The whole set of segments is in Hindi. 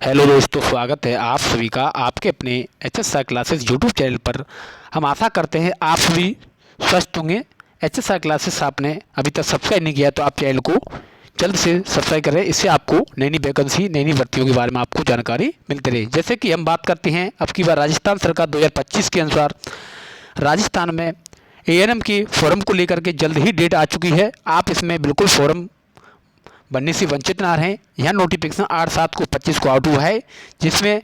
हेलो दोस्तों, स्वागत है आप सभी का आपके अपने HSR क्लासेस यूट्यूब चैनल पर। हम आशा करते हैं आप सभी स्वस्थ होंगे। HSR क्लासेस आपने अभी तक सब्सक्राइब नहीं किया तो आप चैनल को जल्द से सब्सक्राइब करें। इससे आपको नई नई वैकेंसी, नई नई भर्तियों के बारे में आपको जानकारी मिलती रहे। जैसे कि हम बात करते हैं, अब की बार राजस्थान सरकार 2025 के अनुसार राजस्थान में ANM की फॉर्म को लेकर के जल्द ही डेट आ चुकी है। आप इसमें बिल्कुल फॉर्म बनने से वंचित ना रहें। यह नोटिफिकेशन 8/7/25 को आउट हुआ है, जिसमें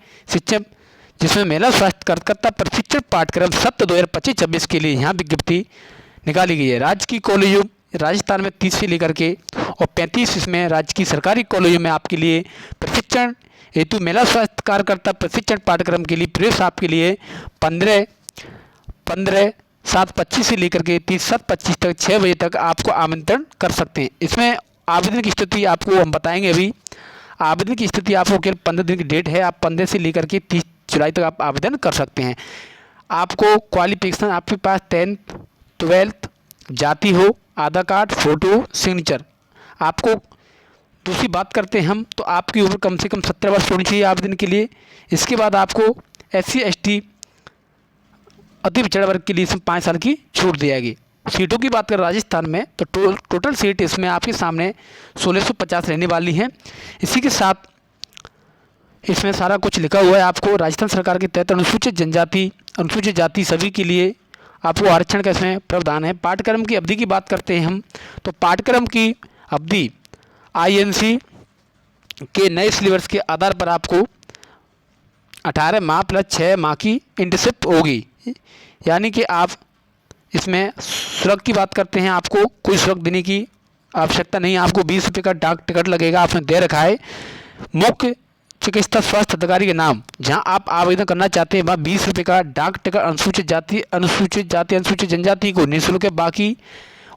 महिला स्वास्थ्य कार्यकर्ता प्रशिक्षण पाठ्यक्रम सत्र 2025-26 के लिए यहाँ विज्ञप्ति निकाली गई है। राज्य की कॉलेजों राजस्थान में 30 से लेकर के और 35 इसमें राज्य की सरकारी कॉलेजों में आपके लिए प्रशिक्षण हेतु महिला स्वास्थ्य कार्यकर्ता प्रशिक्षण पाठ्यक्रम के लिए प्रवेश आपके लिए 15/7/25 से लेकर के 30/7/25 तक 6 बजे तक आपको आमंत्रण कर सकते हैं। इसमें आवेदन की स्थिति आपको हम बताएंगे। अभी आवेदन की स्थिति आपको केवल 15 दिन की डेट है। आप 15 से लेकर के 30 जुलाई तक आप आवेदन कर सकते हैं। आपको क्वालिफिकेशन आपके पास 10th 12th जाति हो, आधार कार्ड, फोटो, सिग्नेचर। आपको दूसरी बात करते हैं हम, तो आपकी उम्र कम से कम 17 वर्ष होनी चाहिए आवेदन के लिए। इसके बाद आपको SC ST अति पिछड़ा वर्ग के लिए इसमें 5 साल की छूट दी जाएगी। सीटों की बात करें राजस्थान में, तो टोटल सीट इसमें आपके सामने 1650 रहने वाली हैं। इसी के साथ इसमें सारा कुछ लिखा हुआ है। आपको राजस्थान सरकार के तहत अनुसूचित जनजाति, अनुसूचित जाति सभी के लिए आपको आरक्षण का इसमें प्रावधान है। पाठ्यक्रम की अवधि की बात करते हैं हम, तो पाठ्यक्रम की अवधि INC के नए सिलेबस के आधार पर आपको 18 माह प्लस 6 माह की इंटर्नशिप होगी। यानी कि आप इसमें शुल्क की बात करते हैं, आपको कोई शुल्क देने की आवश्यकता नहीं है। आपको 20 रुपये का डाक टिकट लगेगा। आपने दे रखा है मुख्य चिकित्सा स्वास्थ्य अधिकारी के नाम, जहां आप आवेदन करना चाहते हैं वहाँ 20 रुपये का डाक टिकट अनुसूचित जाति, अनुसूचित जनजाति को निःशुल्क है। बाकी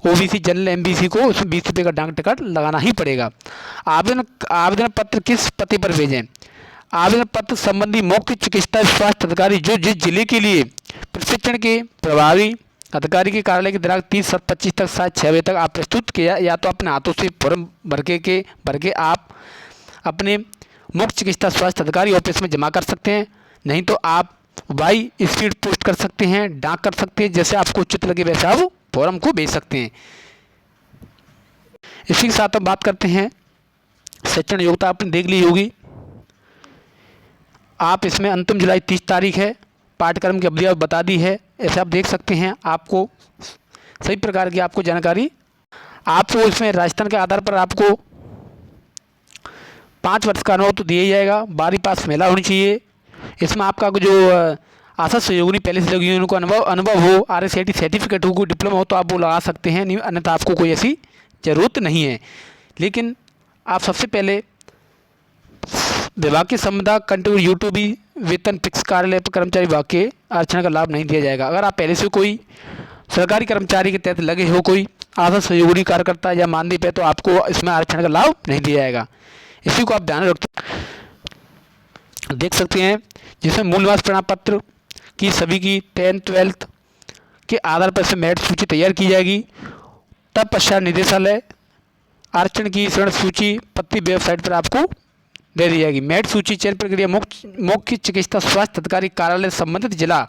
OBC, जनरल, MBC को उसमें 20 रुपये का डाक टिकट लगाना ही पड़ेगा। आवेदन पत्र किस पते पर भेजें? आवेदन पत्र संबंधी मुख्य चिकित्सा स्वास्थ्य अधिकारी जो जिस जिले के लिए प्रशिक्षण के प्रभावी अधिकारी के कार्यालय की दिनांक 30/7/25 तक शायद 6 बजे तक आप प्रस्तुत किया, या तो अपने हाथों से फॉर्म भर के आप अपने मुख्य चिकित्सा स्वास्थ्य अधिकारी ऑफिस में जमा कर सकते हैं। नहीं तो आप बाई स्पीड पोस्ट कर सकते हैं, डाक कर सकते हैं। जैसे आपको उचित लगे वैसे आप फॉर्म को भेज सकते हैं। इसी के साथ हम बात करते हैं शैक्षणिक योग्यता। आपने देख ली होगी। आप इसमें अंतिम जुलाई 30 तारीख है। पाठ्यक्रम की अवधि बता दी है। ऐसे आप देख सकते हैं। आपको सभी प्रकार की आपको जानकारी आपको इसमें राजस्थान के आधार पर आपको 5 वर्ष का अनुभव तो दिया ही जाएगा। 12वीं पास महिला होनी चाहिए। इसमें आपका जो आशा सहयोगी पहले से लगी उनको अनुभव हो, RSIT सर्टिफिकेट हो, कोई डिप्लोमा हो तो आप वो लगा सकते हैं, नहीं अन्यथा आपको कोई ऐसी ज़रूरत नहीं है। लेकिन आप सबसे पहले विभाग की संविदा कंट्री यूट्यूबी वेतन फिक्स कार्यालय पर कर्मचारी विभाग के आरक्षण का लाभ नहीं दिया जाएगा। अगर आप पहले से कोई सरकारी कर्मचारी के तहत लगे हो, कोई आशा सहयोगी कार्यकर्ता या मानदेय पे, तो आपको इसमें आरक्षण का लाभ नहीं दिया जाएगा। इसी को आप ध्यान देख सकते हैं। जिसमें मूल निवास प्रमाण पत्र की सभी की 10th 12th के आधार पर से मेरिट सूची तैयार की जाएगी। तब पश्चात निदेशालय आरक्षण की शरण सूची पत्ती वेबसाइट पर आपको दे दी जाएगी। मेरिट सूची चयन प्रक्रिया मुख्य चिकित्सा स्वास्थ्य अधिकारी कार्यालय संबंधित जिला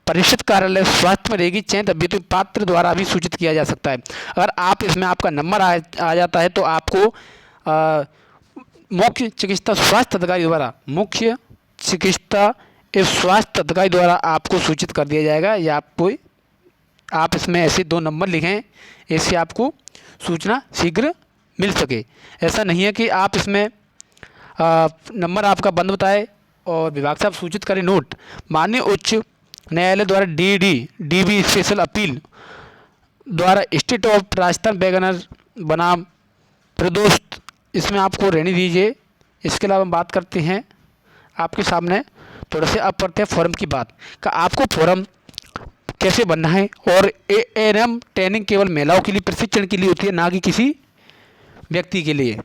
परिषद कार्यालय स्वास्थ्य में रहेगी। चयनित अभ्यर्थी पात्र द्वारा भी सूचित किया जा सकता है। अगर आप इसमें आपका नंबर आ जाता है तो आपको मुख्य चिकित्सा स्वास्थ्य अधिकारी द्वारा आपको सूचित कर दिया जाएगा। या आप इसमें ऐसे 2 नंबर लिखें, इससे आपको सूचना शीघ्र मिल सके। ऐसा नहीं है कि आप इसमें नंबर आपका बंद बताए और विभाग से आप सूचित करें। नोट, माननीय उच्च न्यायालय द्वारा DB स्पेशल अपील द्वारा स्टेट ऑफ राजस्थान वैगनर बनाम प्रदोष, इसमें आपको रहने दीजिए। इसके अलावा हम बात करते हैं आपके सामने थोड़ा से अब करते हैं फॉर्म की बात का। आपको फॉर्म कैसे भरना है, और ANM ट्रेनिंग केवल महिलाओं के लिए प्रशिक्षण के लिए होती है, ना कि किसी व्यक्ति के लिए।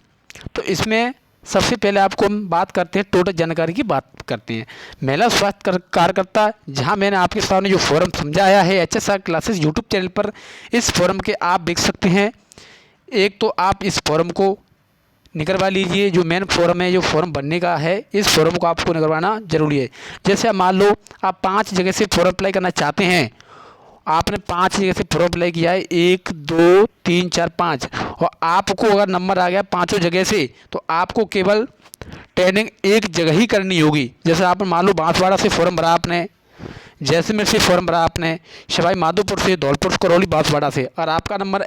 तो इसमें सबसे पहले आपको हम बात करते हैं टोटल जानकारी की बात करते हैं। महिला स्वास्थ्य कार्यकर्ता, जहां मैंने आपके सामने जो फॉर्म समझाया है HSR क्लासेस यूट्यूब चैनल पर, इस फॉर्म के आप देख सकते हैं। एक तो आप इस फॉर्म को निकलवा लीजिए। जो मेन फॉर्म है, जो फॉर्म भरने का है, इस फॉर्म को आपको निकलवाना जरूरी है। जैसे मान लो आप 5 जगह से फॉर्म अप्लाई करना चाहते हैं, आपने 5 जगह से फॉर्म अप्लाई किया है, 1 2 3 4 5, और आपको अगर नंबर आ गया 5 जगह से, तो आपको केवल ट्रेनिंग एक जगह ही करनी होगी। जैसे आपने मान लो बांसवाड़ा से फॉर्म भरा, आपने जैसलमेर से फॉर्म भरा, आपने सवाई माधोपुर से, धौलपुर, करौली, बांसवाड़ा से, और आपका नंबर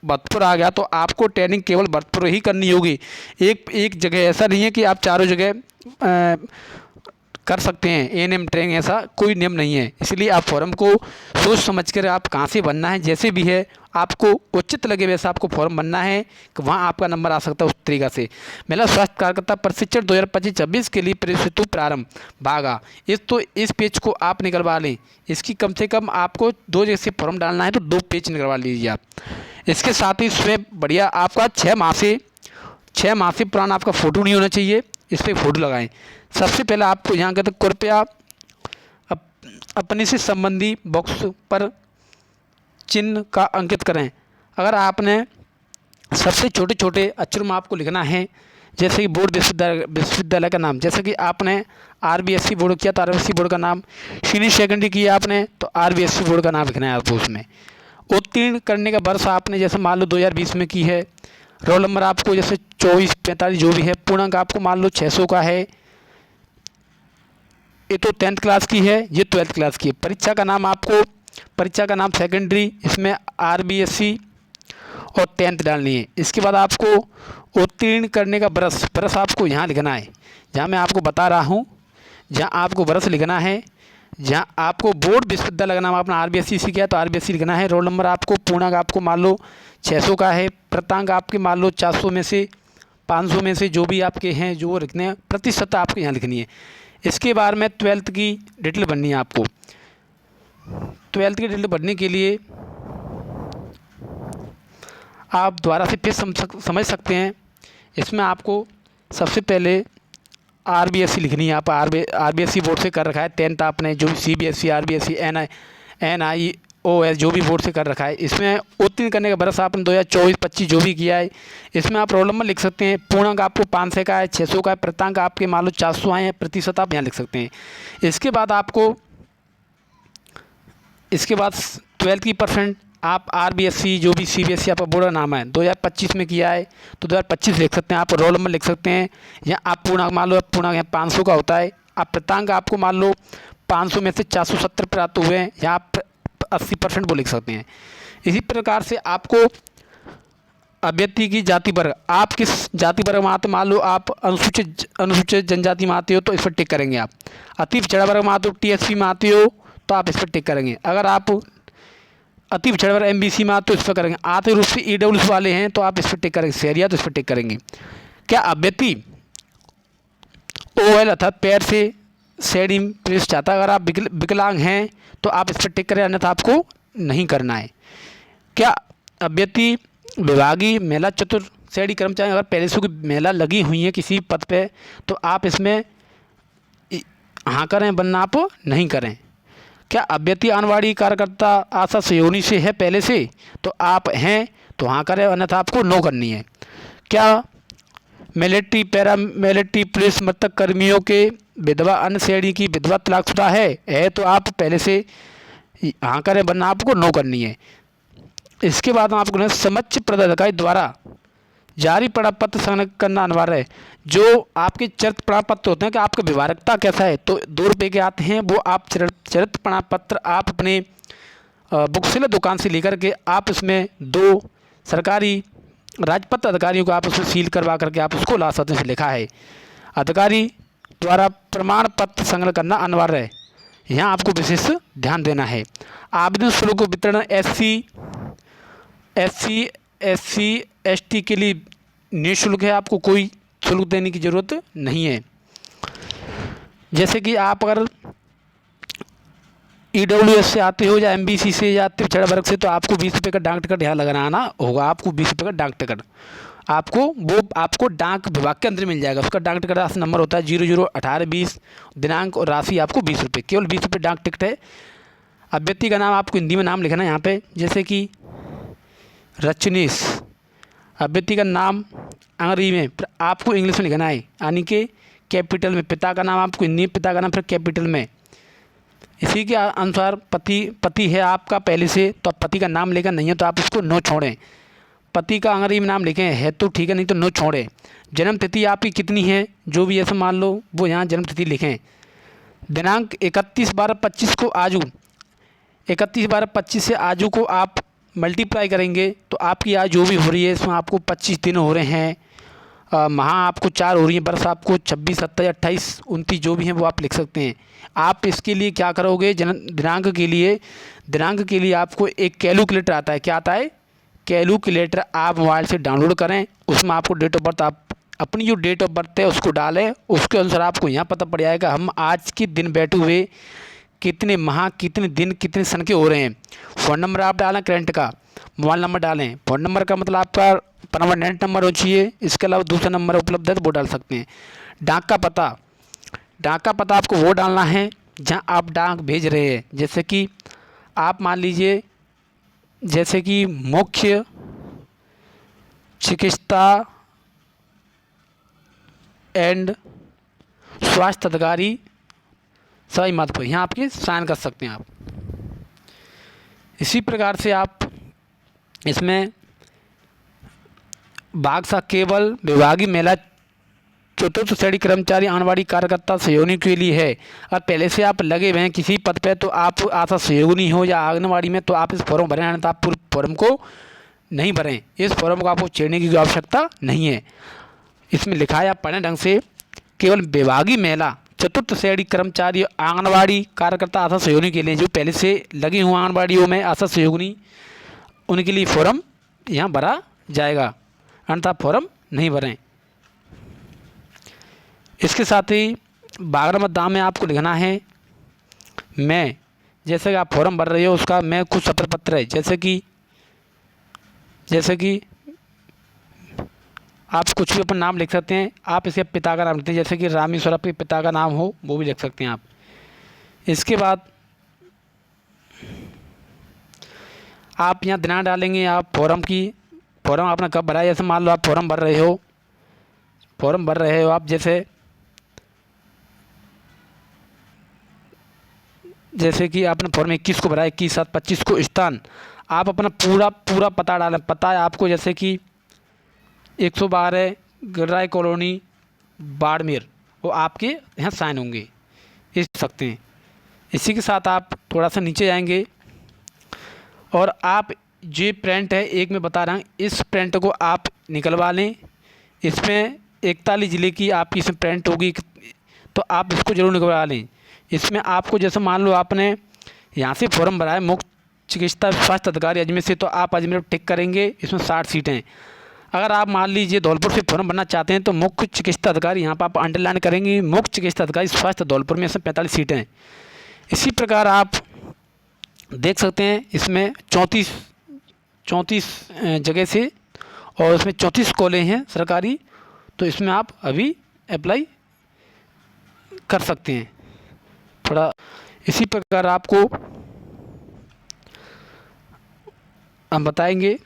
भरतपुर आ गया, तो आपको ट्रेनिंग केवल भरतपुर ही करनी होगी। एक जगह ऐसा नहीं है कि आप चारों जगह कर सकते हैं एएनएम ट्रेनिंग, ऐसा कोई नियम नहीं है। इसलिए आप फॉर्म को सोच समझ कर आप कहाँ से भरना है, जैसे भी है आपको उचित लगे वैसा आपको फॉर्म भरना है कि वहाँ आपका नंबर आ सकता है। उस तरीक़ा से महिला स्वास्थ्य कार्यकर्ता प्रशिक्षण 2025-26 के लिए प्रवेश प्रारंभ भागा, इस पेज को आप निकलवा लें। इसकी कम से कम आपको 2 जगह से फॉर्म डालना है, तो 2 पेज निकलवा लीजिए आप। इसके साथ ही इसमें बढ़िया आपका 6 माह से पुराना आपका फ़ोटो नहीं होना चाहिए, इस पर फ़ोटो लगाएं। सबसे पहले आपको यहाँ कहते कृपया अपने से संबंधी बॉक्स पर चिन्ह का अंकित करें। अगर आपने सबसे छोटे छोटे अक्षरों में आपको लिखना है, जैसे कि बोर्ड विश्वविद्यालय का नाम, जैसे कि आपने आरबीएससी बोर्ड किया तो आरबीएससी बोर्ड का नाम, सीनियर सेकेंडरी किया आपने तो आरबीएससी बोर्ड का नाम लिखना है आपको उसमें। उत्तीर्ण करने का वर्ष आपने जैसे मान लो 2020 में की है, रोल नंबर आपको जैसे 24 45 जो भी है, पूर्णांक आपको मान लो 600 का है, ये तो 10th क्लास की है, ये 12th क्लास की है। परीक्षा का नाम सेकेंडरी, इसमें आरबीएससी और 10th डालनी है। इसके बाद आपको उत्तीर्ण करने का बरस आपको यहाँ लिखना है, जहाँ मैं आपको बता रहा हूँ, जहाँ आपको बरस लिखना है। जहाँ आपको बोर्ड विश्वविद्यालय का नाम आपने आरबीएससी से किया तो आरबीएससी लिखना है। रोल नंबर आपको पूर्णांक आपको मान लो 600 का है, प्रतांक आपके मान लो 400 में से 500 में से जो भी आपके हैं जो लिखने हैं, प्रतिशत आपको यहाँ लिखनी है। इसके बाद में 12th की डिटेल बननी है आपको। 12th की डिटेल बनने के लिए आप दोबारा से फिर समझ सकते हैं। इसमें आपको सबसे पहले आरबीएससी लिखनी है। आप आरबीएससी बोर्ड से कर रखा है, 10th आपने जो सीबीएसई आरबीएससी एनआईओएस जो भी बोर्ड से कर रखा है। इसमें उत्तीर्ण करने का बरस आपने 2024-25 जो भी किया है, इसमें आप रोल नंबर लिख सकते हैं। पूर्णांक आपको 500 का है, 600 का है, प्रतांक आपके मान लो 400 आए हैं, प्रतिशत आप यहाँ लिख सकते हैं। इसके बाद 12th की परसेंट आप आरबीएससी जो भी सीबीएसई आपका बोर्ड का नाम है 2025 में किया है तो 2025 लिख सकते हैं। आप रोल नंबर लिख सकते हैं, या आप पूर्णांक मान लो पूर्णांक यहाँ 500 का होता है, आप प्रतांक आपको मान लो 500 में से 470 प्राप्त हुए हैं, या आप 80% वो लिख सकते हैं। इसी प्रकार से आपको अभ्यर्थी की जाति वर्ग, आप किस जाति वर्ग में आते, मान लो आप अनुसूचित जनजाति में आते हो तो इस पर टिक करेंगे। आप अति पिछड़ा वर्ग में आते हो, टीएसपी में आते हो तो आप इस पर टिक करेंगे। अगर आप अति पिछड़ा वर्ग एमबीसी में आते हो तो इस पर करेंगे। आर्थिक रूप से ईडब्ल्यूएस वाले हैं तो आप इस पर टिक करेंगे। शहरिया तो इस पर टिक करेंगे। क्या अभ्यर्थी ओएल अर्थात पैर से श्रेणी में प्रवेश चाहता है, अगर आप विकलांग हैं तो आप इस पर टिक करें, अन्यथा आपको नहीं करना है। क्या अभ्यर्थी विभागीय महिला चतुर्थ श्रेणी कर्मचारी, अगर पहले से कोई महिला लगी हुई है किसी पद पे तो आप इसमें हाँ करें, वरना आप नहीं करें। क्या अभ्यर्थी आंगनवाड़ी कार्यकर्ता आशा सहयोगी से है पहले से तो आप हैं तो हाँ करें, अन्यथा आपको नो करनी है। क्या मिलिट्री पैरा मिलिट्री पुलिस मृतक कर्मियों के विधवा अन्य श्रेणी की विधवा तलाकशुदा है तो आप पहले से हाँ करें, वरना आपको नो करनी है। इसके बाद आपको समक्ष पदाधिकारी द्वारा जारी प्रमाण पत्र संग्रह करना अनिवार्य है। जो आपके चरित्र प्रमाण पत्र होते हैं कि आपका व्यवहारिकता कैसा है तो 2 रुपये के आते हैं, वो आप चरित्र प्रमाण पत्र आप अपने बुक सेलर दुकान से लेकर के आप इसमें 2 सरकारी राजपत्र अधिकारियों को आप उसमें सील करवा करके आप उसको ला सकते हैं। लिखा है अधिकारी द्वारा प्रमाण पत्र संग्रह करना अनिवार्य है, यहाँ आपको विशेष ध्यान देना है। आवेदन शुल्क वितरण SC ST के लिए निःशुल्क है, आपको कोई शुल्क देने की ज़रूरत नहीं है। जैसे कि आप अगर EWS से आते हो या MBC से या पिछड़ा वर्ग से तो आपको 20 रुपये का डाक टिकट यहाँ लगाना होगा। आपको 20 रुपये का डाक टिकट आपको डाक विभाग के अंदर मिल जाएगा। उसका डाक टिकट का नंबर होता है 001820, दिनांक और राशि आपको 20 रुपये, केवल 20 रुपये डाक टिकट है। अभ्यर्थी का नाम आपको हिंदी में नाम लिखना है यहाँ पे, जैसे कि रचनीश अभ्यर्थी का नाम अंग्रेजी में फिर आपको इंग्लिश में लिखना है, यानी कि कैपिटल में। पिता का नाम आपको हिंदी में, पिता का नाम फिर कैपिटल में। इसी के अनुसार पति है आपका पहले से, तो आप पति का नाम लेकर, नहीं है तो आप इसको नो छोड़ें। पति का अंग्रेजी में नाम लिखें है तो ठीक है, नहीं तो नो छोड़ें। जन्म तिथि आपकी कितनी है, जो भी ऐसा मान लो वो यहाँ जन्म तिथि लिखें। दिनांक 31/12/25 को आजू, 31/12/25 से आजू को आप मल्टीप्लाई करेंगे तो आपकी आज जो भी हो रही है इसमें आपको 25 दिन हो रहे हैं, माह आपको 4 हो रही है, वर्ष आपको 26, 27, 28, 29 जो भी हैं वो आप लिख सकते हैं। आप इसके लिए क्या करोगे, दिनांक के लिए आपको एक कैलकुलेटर आता है। क्या आता है? कैलकुलेटर आप मोबाइल से डाउनलोड करें। उसमें आपको डेट ऑफ बर्थ, आप अपनी जो डेट ऑफ बर्थ है उसको डालें। उसके अनुसार आपको यहाँ पता पड़ जाएगा हम आज के दिन बैठे हुए कितने माह, कितने दिन, कितने सन के हो रहे हैं। फ़ोन नंबर आप डालें करंट का, मोबाइल नंबर डालें। फ़ोन नंबर का मतलब आपका परमानेंट नंबर हो चाहिए, इसके अलावा दूसरा नंबर उपलब्ध है तो वो डाल सकते हैं। डाक का पता आपको वो डालना है जहां आप डाक भेज रहे हैं। जैसे कि आप मान लीजिए, जैसे कि मुख्य चिकित्सा एंड स्वास्थ्य अधिकारी सही मत, यहाँ आपके साइन कर सकते हैं आप। इसी प्रकार से आप इसमें भाग केवल विभागीय महिला चतुर्थ श्रेणी कर्मचारी आंगनबाड़ी कार्यकर्ता सहयोगी के लिए है। और पहले से आप लगे हुए हैं किसी पद पे, तो आप आशा सहयोगी हो या आंगनबाड़ी में, तो आप इस फॉर्म भरें, अन्यथा आप पूरे फॉर्म को नहीं भरें। इस फॉर्म को आपको छेड़ने की आवश्यकता नहीं है। इसमें लिखा है, आप पढ़ें ढंग से, केवल विभागीय महिला चतुर्थ श्रेणी कर्मचारी आंगनबाड़ी कार्यकर्ता आशा सहयोगी के लिए, जो पहले से लगे हुए आंगनबाड़ियों में आशा सहयोगी, उनके लिए फॉर्म यहाँ भरा जाएगा, अन्यथा फॉर्म नहीं भरें। इसके साथ ही 12 नंबर दाम में आपको लिखना है मैं, जैसे कि आप फॉर्म भर रहे हो उसका मैं कुछ सत्र पत्र है। जैसे कि आप कुछ भी अपना नाम लिख सकते हैं। आप इसे पिता का नाम लिखते हैं, जैसे कि रामेश्वर आपके पिता का नाम हो वो भी लिख सकते हैं आप। इसके बाद आप यहाँ दिनांक डालेंगे। आप फॉर्म आपने कब भरा है, जैसे मान लो आप फॉर्म भर रहे हो आप, जैसे कि आपने फॉर्म 21 को भरा है, 21/7/25 को। स्थान आप अपना पूरा पता डालें। पता है आपको, जैसे कि 112 गिरिराज कॉलोनी बाड़मेर, वो आपके यहाँ साइन होंगे, इस सकते हैं। इसी के साथ आप थोड़ा सा नीचे जाएंगे और आप जो प्रिंट है, एक मैं बता रहा हूँ, इस प्रिंट को आप निकलवा लें। इसमें 41 ज़िले की आपकी इसमें प्रिंट होगी, तो आप इसको ज़रूर निकलवा लें। इसमें आपको, जैसे मान लो आपने यहाँ से फॉर्म भरा है मुख्य चिकित्सा स्वास्थ्य अधिकारी अजमेर से, तो आप अजमेर टिक करेंगे। इसमें 60 सीटें। अगर आप मान लीजिए धौलपुर से फॉर्म भरना चाहते हैं तो मुख्य चिकित्सा अधिकारी, यहाँ पर आप अंडरलाइन करेंगे मुख्य चिकित्सा अधिकारी स्वास्थ्य धौलपुर में, इसमें 45 सीटें हैं। इसी प्रकार आप देख सकते हैं इसमें 34 जगह से, और इसमें 34 कॉलेज हैं सरकारी, तो इसमें आप अभी अप्लाई कर सकते हैं। थोड़ा इसी प्रकार आपको हम बताएंगे,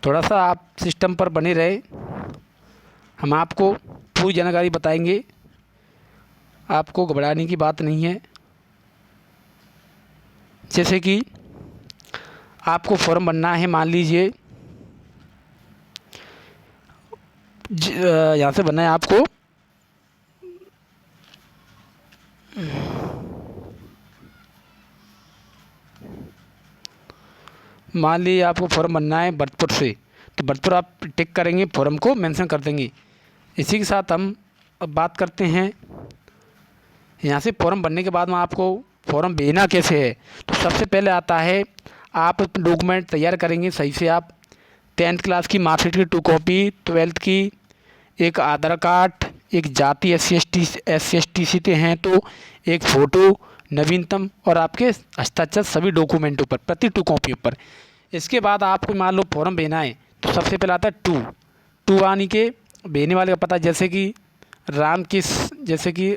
थोड़ा सा आप सिस्टम पर बने रहे, हम आपको पूरी जानकारी बताएंगे। आपको घबराने की बात नहीं है। जैसे कि आपको फॉर्म भरना है, मान लीजिए यहाँ से भरना है आपको, मान लीजिए आपको फॉर्म भरना है भरतपुर से, तो भरतपुर आप टिक करेंगे, फॉर्म को मेंशन कर देंगे। इसी के साथ हम अब बात करते हैं, यहाँ से फॉर्म भरने के बाद में आपको फॉर्म भेजना कैसे है। तो सबसे पहले आता है, आप डॉक्यूमेंट तैयार करेंगे सही से। आप 10th क्लास की मार्कशीट की 2 कॉपी, 12th की, एक आधार कार्ड, एक जाति SC/ST सीटें हैं तो एक फ़ोटो नवीनतम, और आपके हस्ताक्षर सभी डॉक्यूमेंटों पर प्रति 2 कॉपी पर। इसके बाद आपको मान लो फॉर्म भेजना है, तो सबसे पहले आता है 2 आने के भेजने वाले का पता, जैसे कि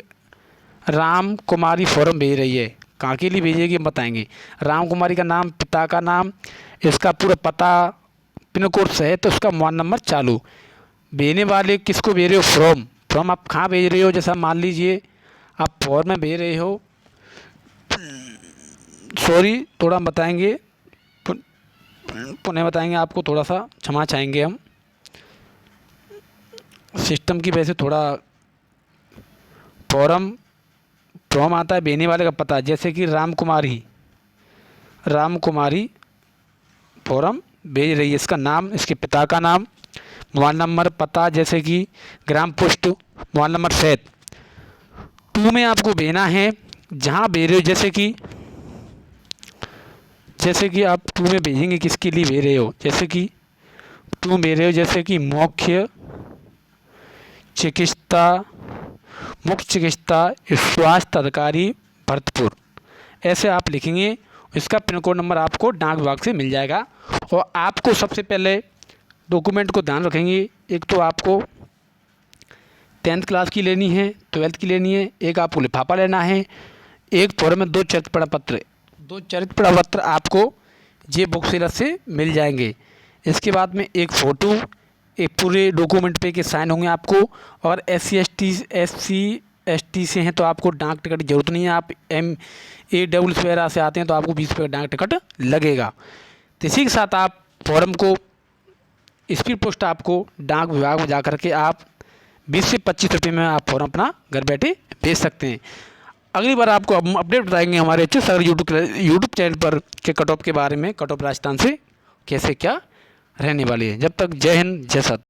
राम कुमारी फॉर्म भेज रही है, कहाँ के लिए भेजिएगी हम बताएंगे। राम कुमारी का नाम, पिता का नाम, इसका पूरा पता, पिन कोड सहित तो उसका मोबाइल नंबर चालू। भेजने वाले किसको भेज रहे हो? फ्रॉम आप कहाँ भेज रहे हो? जैसा मान लीजिए आप फॉर्म में भेज रहे हो, सॉरी थोड़ा हम बताएंगे, पुनः बताएंगे आपको, थोड़ा सा क्षमा चाहेंगे हम, सिस्टम की वजह से थोड़ा फॉर्म आता है भेजने वाले का पता, जैसे कि राम कुमारी फॉर्म भेज रही है, इसका नाम, इसके पिता का नाम, मोबाइल नंबर, पता, जैसे कि ग्राम पोस्ट, मोबाइल नंबर सहित 2 में आपको भेजना है। जहाँ भेज रहे हो, जैसे कि आप 2 में भेजेंगे, किसके लिए भेज रहे हो, जैसे कि 2 भेज रहे हो, जैसे कि मुख्य चिकित्सा स्वास्थ्य अधिकारी भरतपुर, ऐसे आप लिखेंगे। इसका पिन कोड नंबर आपको डाक विभाग से मिल जाएगा। और आपको सबसे पहले डॉक्यूमेंट को ध्यान रखेंगे, एक तो आपको 10th क्लास की लेनी है, 12th की लेनी है, एक आपको लिफाफा लेना है, एक फॉर्म में 2 चरित्र प्रमाण पत्र आपको ये बुक सेलर से मिल जाएंगे। इसके बाद में एक फ़ोटो, एक पूरे डॉक्यूमेंट पे के साइन होंगे आपको। और SC ST से हैं तो आपको डाक टिकट की ज़रूरत नहीं है। आप MA वगैरह से आते हैं तो आपको 20 रुपये का डाक टिकट लगेगा। तो इसी के साथ आप फॉर्म को स्पीड पोस्ट आपको डाक विभाग में जा कर के आप 20 से 25 रुपये में आप फॉर्म अपना घर बैठे भेज सकते हैं। अगली बार आपको हम अपडेट बताएंगे हमारे अच्छे सागर यूट्यूब चैनल पर के कट ऑफ के बारे में, कट ऑफ राजस्थान से कैसे क्या रहने वाली है। जब तक जय हिंद, जय सत।